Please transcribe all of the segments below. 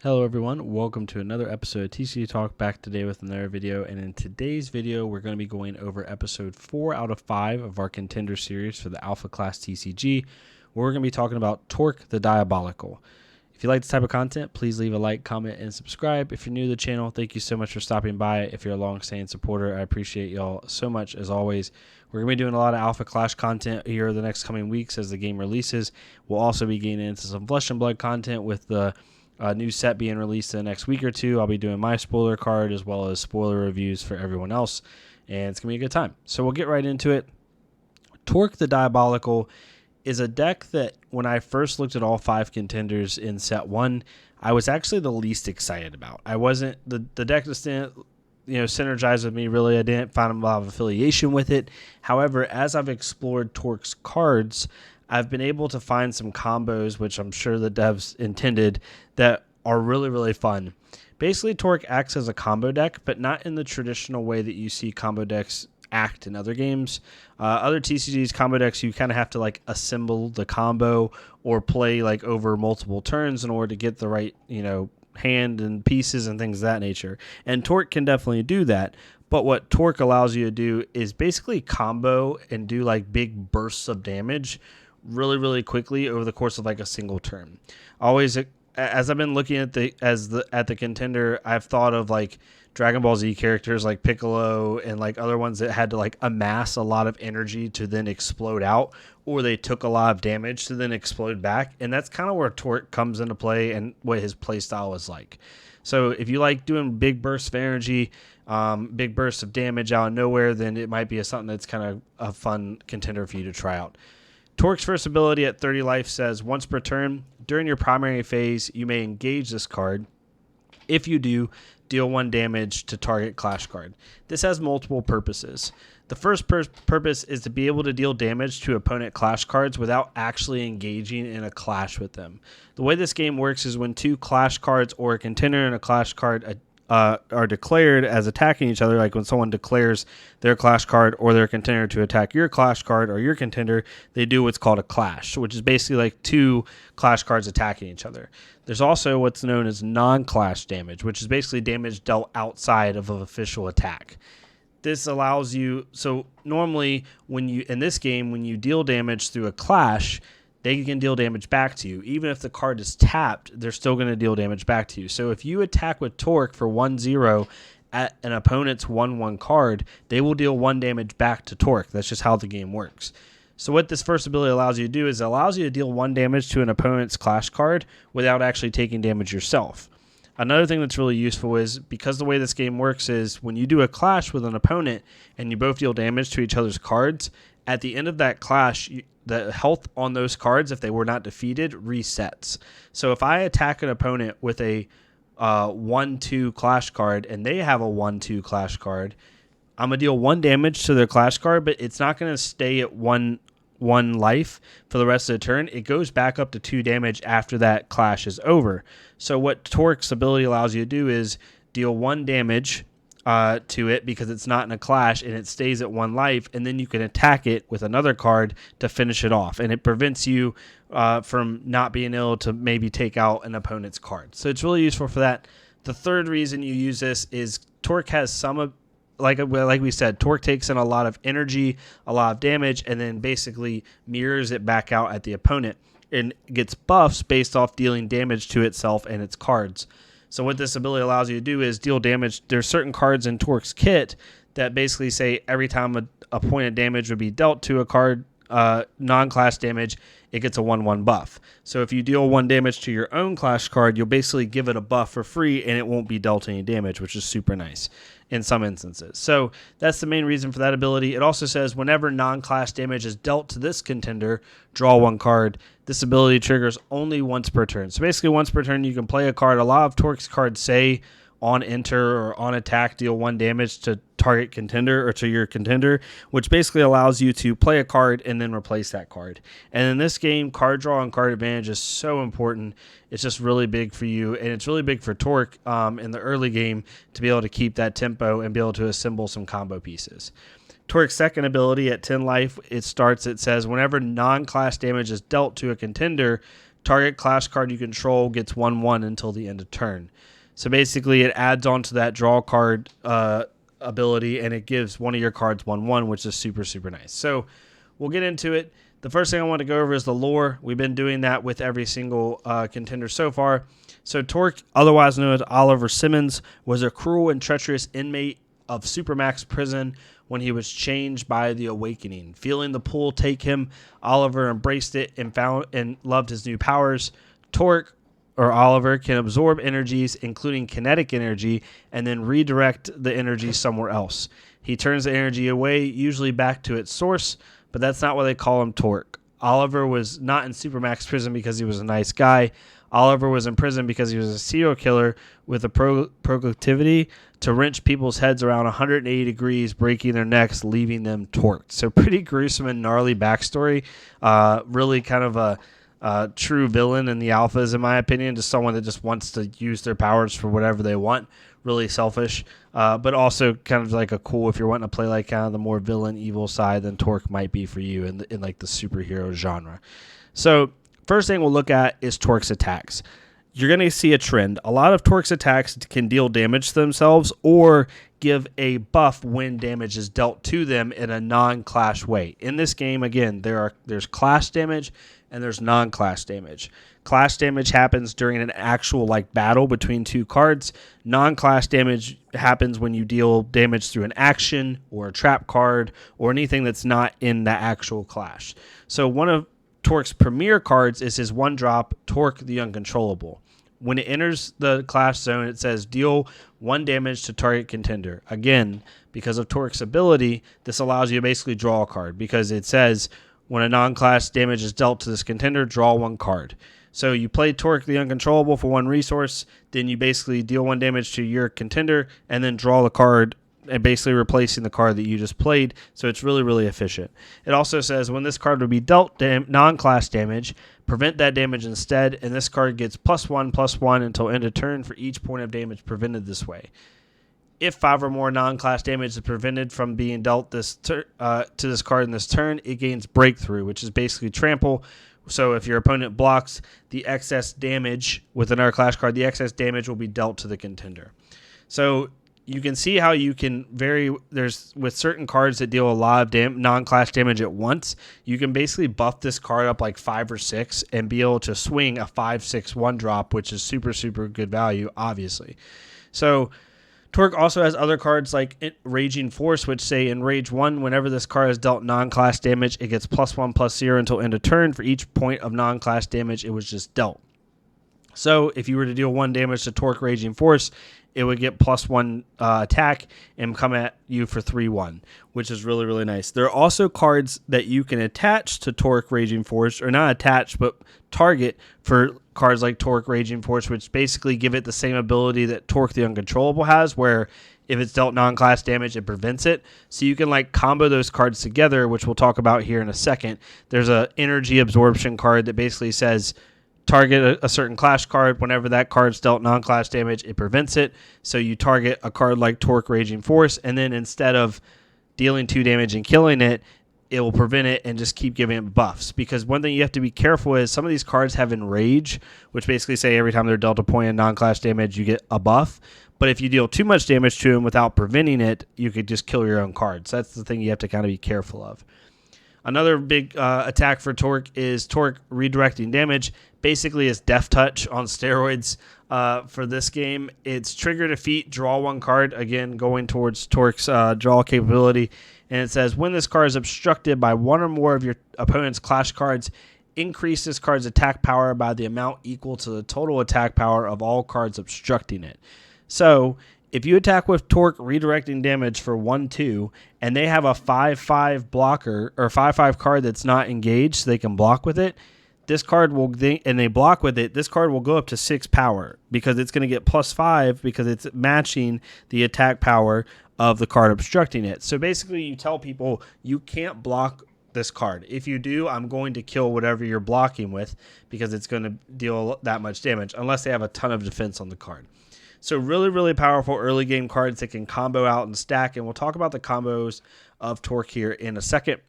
Hello everyone, welcome to another episode of TCG Talk, back today with another video, and in today's video we're going to be going over episode 4 out of 5 of our Contender series for the Alpha Class TCG, where we're going to be talking about Torx the Diabolical. If you like this type of content, please leave a like, comment, and subscribe. If you're new to the channel, thank you so much for stopping by. If you're a long-standing supporter, I appreciate y'all so much as always. We're going to be doing a lot of Alpha Clash content here the next coming weeks as the game releases. We'll also be getting into some Flesh and Blood content with the new set being released in the next week or two. I'll be doing my spoiler card as well as spoiler reviews for everyone else, and it's going to be a good time. So we'll get right into it. Torx the Diabolical is a deck that when I first looked at all 5 contenders in set 1, I was actually the least excited about. I wasn't, the deck just didn't, synergize with me really. I didn't find a lot of affiliation with it. However, as I've explored Torx cards, I've been able to find some combos, which I'm sure the devs intended, that are really, really fun. Basically, Torx acts as a combo deck, but not in the traditional way that you see combo decks act in other games. Other TCGs combo decks, you kind of have to like assemble the combo or play like over multiple turns in order to get the right, hand and pieces and things of that nature. And Torx can definitely do that. But what Torx allows you to do is basically combo and do like big bursts of damage really, really quickly over the course of like a single turn. Always, as I've been looking at the contender, I've thought of like Dragon Ball Z characters like Piccolo and like other ones that had to like amass a lot of energy to then explode out, or they took a lot of damage to then explode back. And that's kind of where Torx comes into play and what his play style is like. So if you like doing big bursts of energy, big bursts of damage out of nowhere, then it might be something that's kind of a fun contender for you to try out. Torx first ability at 30 life says, once per turn, during your primary phase, you may engage this card. If you do, deal 1 damage to target clash card. This has multiple purposes. The first purpose is to be able to deal damage to opponent clash cards without actually engaging in a clash with them. The way this game works is when 2 clash cards or a contender and a clash card are declared as attacking each other, like when someone declares their clash card or their contender to attack your clash card or your contender, they do what's called a clash, which is basically like 2 clash cards attacking each other. There's also what's known as non-clash damage, which is basically damage dealt outside of an official attack. This allows you, so normally in this game, when you deal damage through a clash, they can deal damage back to you. Even if the card is tapped, they're still going to deal damage back to you. So if you attack with Torx for 1-0 at an opponent's 1-1 card, they will deal 1 damage back to Torx. That's just how the game works. So what this first ability allows you to do is it allows you to deal 1 damage to an opponent's clash card without actually taking damage yourself. Another thing that's really useful is, because the way this game works is when you do a clash with an opponent and you both deal damage to each other's cards, at the end of that clash, the health on those cards, if they were not defeated, resets. So if I attack an opponent with a 1-2 clash card and they have a 1-2 clash card, I'm going to deal 1 damage to their clash card, but it's not going to stay at 1 life for the rest of the turn. It goes back up to 2 damage after that clash is over. So what Torx ability allows you to do is deal 1 damage to it because it's not in a clash and it stays at 1 life, and then you can attack it with another card to finish it off, and it prevents you from not being able to maybe take out an opponent's card. So it's really useful for that. The third reason you use this is Torx has some, like we said, Torx takes in a lot of energy, a lot of damage, and then basically mirrors it back out at the opponent and gets buffs based off dealing damage to itself and its cards. So what this ability allows you to do is deal damage. There's certain cards in Torx kit that basically say every time a point of damage would be dealt to a card, non-clash damage, it gets a 1-1 buff. So if you deal 1 damage to your own clash card, you'll basically give it a buff for free and it won't be dealt any damage, which is super nice in some instances. So that's the main reason for that ability. It also says whenever non-clash damage is dealt to this contender, draw 1 card. This ability triggers only once per turn. So basically once per turn you can play a card. A lot of Torx cards say on enter or on attack deal 1 damage to target contender or to your contender, which basically allows you to play a card and then replace that card. And in this game, card draw and card advantage is so important. It's just really big for you, and it's really big for Torx in the early game to be able to keep that tempo and be able to assemble some combo pieces. Torx second ability at 10 life, it says whenever non-clash damage is dealt to a contender, Target clash card you control gets 1/1 until the end of turn. So basically, it adds on to that draw card ability, and it gives one of your cards 1/1, which is super, super nice. So we'll get into it. The first thing I want to go over is the lore. We've been doing that with every single contender so far. So Torx, otherwise known as Oliver Simmons, was a cruel and treacherous inmate of Supermax prison when he was changed by the awakening. Feeling the pull take him, Oliver embraced it and found and loved his new powers. Torx, or Oliver, can absorb energies, including kinetic energy, and then redirect the energy somewhere else. He turns the energy away, usually back to its source, but that's not why they call him Torx. Oliver was not in Supermax prison because he was a nice guy. Oliver was in prison because he was a serial killer with a proclivity to wrench people's heads around 180 degrees, breaking their necks, leaving them torqued. So pretty gruesome and gnarly backstory. Really kind of a true villain in the alphas, in my opinion, just someone that just wants to use their powers for whatever they want. Really selfish, but also kind of like a cool, if you're wanting to play like kind of the more villain evil side, then Torx might be for you in like the superhero genre. So first thing we'll look at is Torx Attacks. You're going to see a trend. A lot of Torx Attacks can deal damage to themselves or give a buff when damage is dealt to them in a non-clash way. In this game, again, there's clash damage and there's non-clash damage. Clash damage happens during an actual battle between two cards. Non-clash damage happens when you deal damage through an action or a trap card or anything that's not in the actual clash. So one of Torx's premier cards is his 1-drop Torx the Uncontrollable. When it enters the clash zone, it says deal 1 damage to target contender. Again, because of Torx's ability, this allows you to basically draw a card because it says when a non-clash damage is dealt to this contender, draw 1 card. So you play Torx the Uncontrollable for 1 resource, then you basically deal 1 damage to your contender and then draw the card and basically replacing the card that you just played. So it's really, really efficient. It also says when this card would be dealt non-clash damage, prevent that damage instead, and this card gets +1/+1 until end of turn for each point of damage prevented this way. If 5 or more non-clash damage is prevented from being dealt to this card in this turn, it gains Breakthrough, which is basically trample. So if your opponent blocks the excess damage with another clash card, the excess damage will be dealt to the contender. So you can see how you can there's with certain cards that deal a lot of non-clash damage at once, you can basically buff this card up like 5 or 6 and be able to swing a 5/6 1-drop, which is super, super good value, obviously. So Torx also has other cards like Raging Force, which say in Rage 1, whenever this card is dealt non-clash damage, it gets +1/+0 until end of turn for each point of non-clash damage it was just dealt. So if you were to deal 1 damage to Torx Raging Force, it would get +1 attack and come at you for 3/1, which is really, really nice. There are also cards that you can attach to Torx Raging Force, or not attach, but target for cards like Torx Raging Force, which basically give it the same ability that Torx the Uncontrollable has, where if it's dealt non-clash damage, it prevents it. So you can combo those cards together, which we'll talk about here in a second. There's a energy absorption card that basically says target a certain clash card. Whenever that card's dealt non-clash damage, it prevents it. So you target a card like Torx Raging Force, and then instead of dealing 2 damage and killing it, it will prevent it and just keep giving it buffs. Because one thing you have to be careful is some of these cards have Enrage, which basically say every time they're dealt a point of non-clash damage, you get a buff. But if you deal too much damage to them without preventing it, you could just kill your own cards. So that's the thing you have to kind of be careful of. Another big attack for Torx is Torx Redirecting Damage. Basically, it's Death Touch on steroids for this game. It's trigger defeat, draw 1 card. Again, going towards Torx draw capability. And it says, when this card is obstructed by 1 or more of your opponent's clash cards, increase this card's attack power by the amount equal to the total attack power of all cards obstructing it. So if you attack with Torx Redirecting Damage for 1/2, and they have a 5/5 blocker or 5/5 card that's not engaged, so they can block with it, this card will, and they block with it, this card will go up to 6 power because it's going to get +5 because it's matching the attack power of the card obstructing it. So basically you tell people you can't block this card. If you do, I'm going to kill whatever you're blocking with because it's going to deal that much damage unless they have a ton of defense on the card. So really, really powerful early game cards that can combo out and stack. And we'll talk about the combos of Torx here in a second.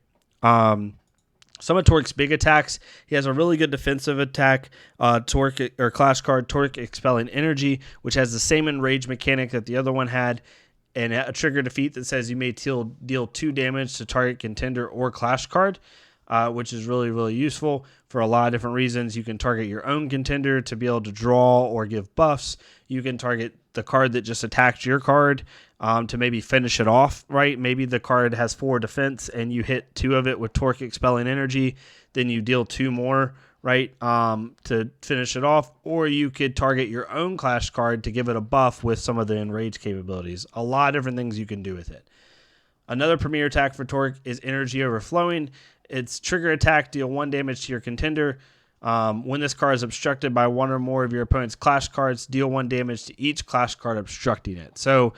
Some of Torque's big attacks, he has a really good defensive attack, Torque or Clash card, Torque Expelling Energy, which has the same enrage mechanic that the other one had, and a trigger defeat that says you may deal 2 damage to target contender or Clash card, which is really, really useful for a lot of different reasons. You can target your own contender to be able to draw or give buffs. You can target the card that just attacked your card to maybe finish it off, right? Maybe the card has 4 defense and you hit 2 of it with Torque Expelling Energy, then you deal 2 more, right, to finish it off. Or you could target your own Clash card to give it a buff with some of the enrage capabilities. A lot of different things you can do with it. Another premier attack for Torque is Energy Overflowing. Its trigger attack, deal 1 damage to your contender. When this card is obstructed by 1 or more of your opponent's Clash cards, deal 1 damage to each Clash card obstructing it. So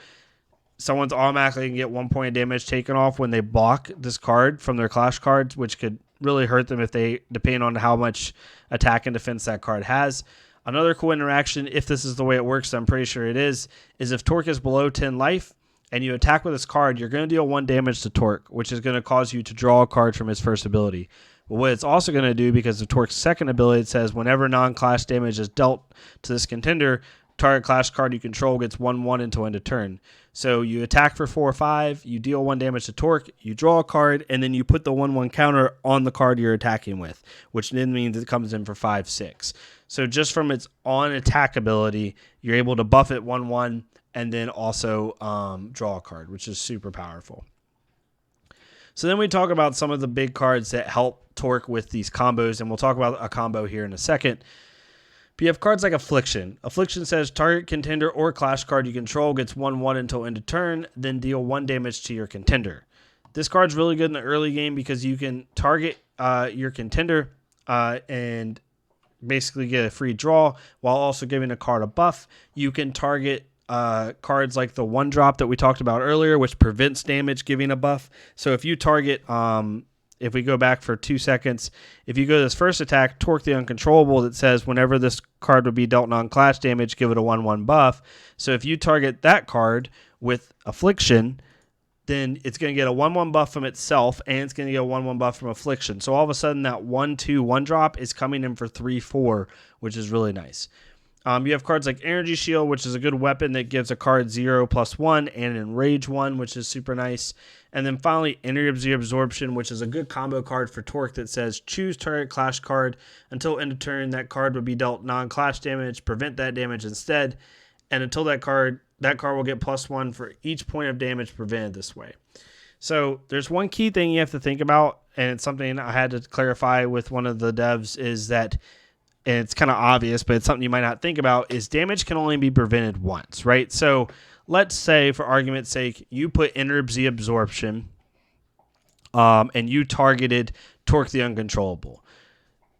someone's automatically going to get 1 point of damage taken off when they block this card from their Clash cards, which could really hurt them if they, depending on how much attack and defense that card has. Another cool interaction, if this is the way it works, I'm pretty sure it is if Torque is below 10 life and you attack with this card, you're going to deal 1 damage to Torque, which is going to cause you to draw a card from his first ability. But what it's also going to do, because of Torque's second ability, it says whenever non-clash damage is dealt to this contender, target Clash card you control gets 1/1 until end of turn. So you attack for 4 or 5, you deal 1 damage to Torque, you draw a card, and then you put the 1/1 counter on the card you're attacking with, which then means it comes in for 5/6. So just from its on-attack ability, you're able to buff it 1/1 and then also draw a card, which is super powerful. So then we talk about some of the big cards that help Torque with these combos, and we'll talk about a combo here in a second. But you have cards like Affliction. Affliction says target contender or Clash card you control gets 1/1 until end of turn, then deal 1 damage to your contender. This card's really good in the early game because you can target your contender and basically get a free draw while also giving a card a buff. You can target cards like the 1-drop that we talked about earlier, which prevents damage giving a buff. So if you target, if we go back for 2 seconds, if you go to this first attack, Torque the Uncontrollable, that says whenever this card would be dealt non-clash damage, give it a 1/1 buff. So if you target that card with Affliction, then it's going to get a 1/1 buff from itself, and it's going to get a 1/1 buff from Affliction. So all of a sudden, that 1/2 1-drop is coming in for 3/4, which is really nice. You have cards like Energy Shield, which is a good weapon that gives a card 0+1 and an Enrage 1, which is super nice. And then finally, Energy Absorption, which is a good combo card for Torque that says choose target Clash card. Until end of turn, that card would be dealt non-clash damage, prevent that damage instead. And until that card will get +1 for each point of damage prevented this way. So there's one key thing you have to think about, and it's something I had to clarify with one of the devs, is that, and it's kind of obvious, but it's something you might not think about, is damage can only be prevented once, right? So let's say, for argument's sake, you put Energy Absorption and you targeted Torque the Uncontrollable.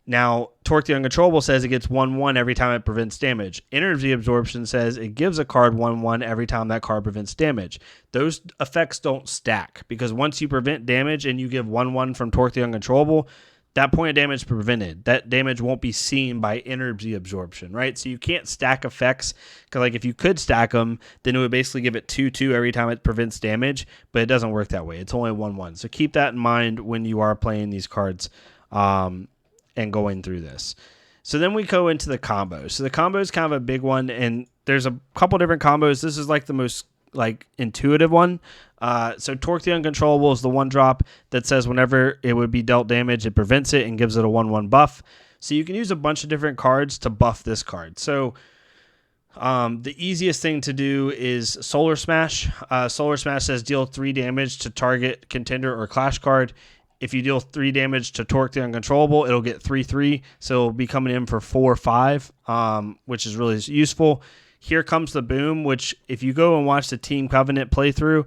Now, Torque the Uncontrollable says it gets 1/1 every time it prevents damage. Energy Absorption says it gives a card 1/1 every time that card prevents damage. Those effects don't stack, because once you prevent damage and you give 1/1 from Torque the Uncontrollable, that point of damage prevented. That damage won't be seen by Energy Absorption, right? So you can't stack effects, because like if you could stack them, then it would basically give it 2/2 every time it prevents damage, but it doesn't work that way. It's only 1/1. So keep that in mind when you are playing these cards and going through this. So then we go into the combos. So the combo is kind of a big one, and there's a couple different combos. This is like the most intuitive one. So Torque the Uncontrollable is the 1-drop that says whenever it would be dealt damage, it prevents it and gives it a 1/1 buff. So you can use a bunch of different cards to buff this card. So the easiest thing to do is Solar Smash. Solar Smash says deal 3 damage to target contender or Clash card. If you deal 3 damage to Torque the Uncontrollable, it'll get 3/3. So it'll be coming in for 4/5, which is really useful. Here Comes the Boom, which if you go and watch the Team Covenant playthrough,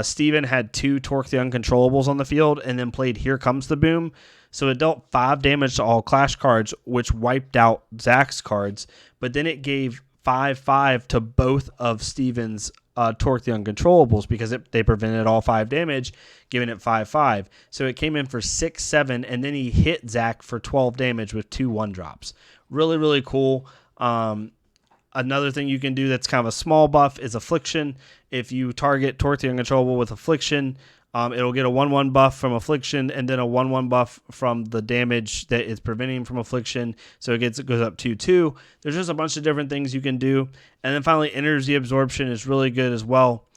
Steven had 2 Torque the Uncontrollables on the field and then played Here Comes the Boom. So it dealt 5 damage to all Clash cards, which wiped out Zach's cards. But then it gave 5/5 to both of Steven's Torque the Uncontrollables, because they prevented all 5 damage, giving it 5/5. So it came in for 6/7, and then he hit Zach for 12 damage with 2 1-drops. Really, really cool. Another thing you can do that's kind of a small buff is Affliction. If you target Torque the Uncontrollable with Affliction, It'll get a 1/1 buff from Affliction and then a 1/1 buff from the damage that it's preventing from Affliction. So it goes up 2/2. There's just a bunch of different things you can do. And then finally, Energy Absorption is really good as well.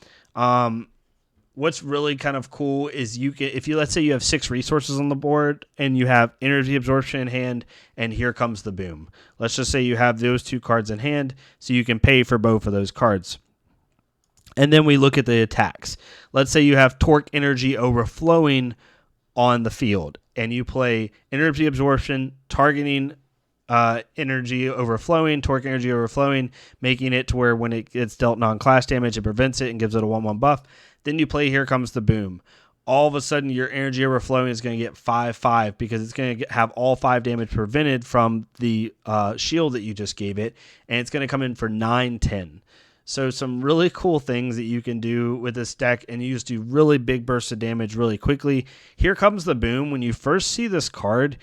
What's really kind of cool is let's say you have 6 resources on the board and you have Energy Absorption in hand and Here Comes the Boom. Let's just say you have those 2 cards in hand, so you can pay for both of those cards. And then we look at the attacks. Let's say you have Torque Energy Overflowing on the field and you play Energy Absorption, targeting Energy Overflowing, Torque Energy Overflowing, making it to where when it gets dealt non-class damage, it prevents it and gives it a 1/1 buff. Then you play Here Comes the Boom. All of a sudden, your Energy Overflowing is going to get 5/5 because it's going to have all 5 damage prevented from the shield that you just gave it, and it's going to come in for 9/10. So some really cool things that you can do with this deck, and you just do really big bursts of damage really quickly. Here Comes the Boom. When you first see this card,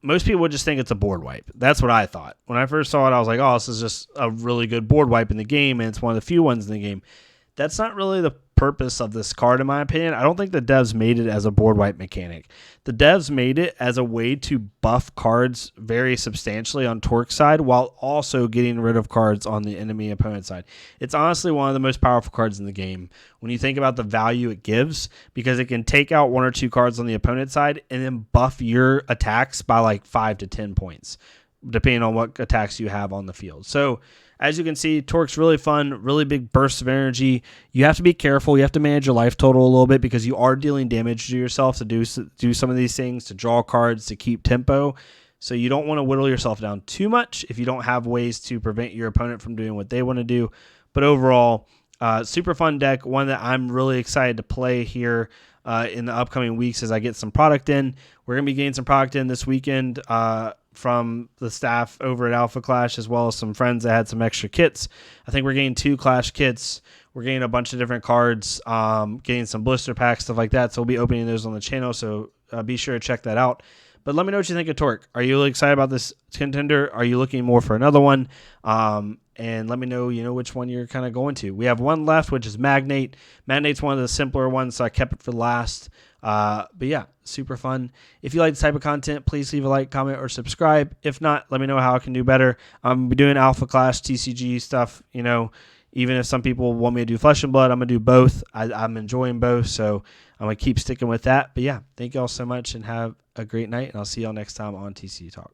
most people would just think it's a board wipe. That's what I thought. When I first saw it, I was like, oh, this is just a really good board wipe in the game, and it's one of the few ones in the game. That's not really the purpose of this card, in my opinion. I don't think the devs made it as a board wipe mechanic. The devs made it as a way to buff cards very substantially on Torque's side while also getting rid of cards on the enemy opponent side. It's honestly one of the most powerful cards in the game when you think about the value it gives, because it can take out 1 or 2 cards on the opponent side and then buff your attacks by like 5 to 10 points, depending on what attacks you have on the field. So as you can see, Torque's really fun, really big bursts of energy. You have to be careful. You have to manage your life total a little bit because you are dealing damage to yourself to do some of these things, to draw cards, to keep tempo. So you don't want to whittle yourself down too much if you don't have ways to prevent your opponent from doing what they want to do. But overall, super fun deck, one that I'm really excited to play here in the upcoming weeks as I get some product in. We're going to be getting some product in this weekend from the staff over at Alpha Clash, as well as some friends that had some extra kits. I think we're getting 2 Clash kits. We're getting a bunch of different cards, getting some blister packs, stuff like that. So we'll be opening those on the channel, so be sure to check that out. But let me know what you think of Torque. Are you really excited about this contender? Are you looking more for another one? And let me know, which one you're kind of going to. We have one left, which is Magnate. Magnate's one of the simpler ones, so I kept it for last. But yeah, super fun. If you like this type of content, please leave a like, comment, or subscribe. If not, let me know how I can do better. I'm doing Alpha Clash, TCG stuff, even if some people want me to do Flesh and Blood, I'm going to do both. I'm enjoying both, so I'm going to keep sticking with that. But yeah, thank you all so much and have a great night, and I'll see y'all next time on TCG Talk.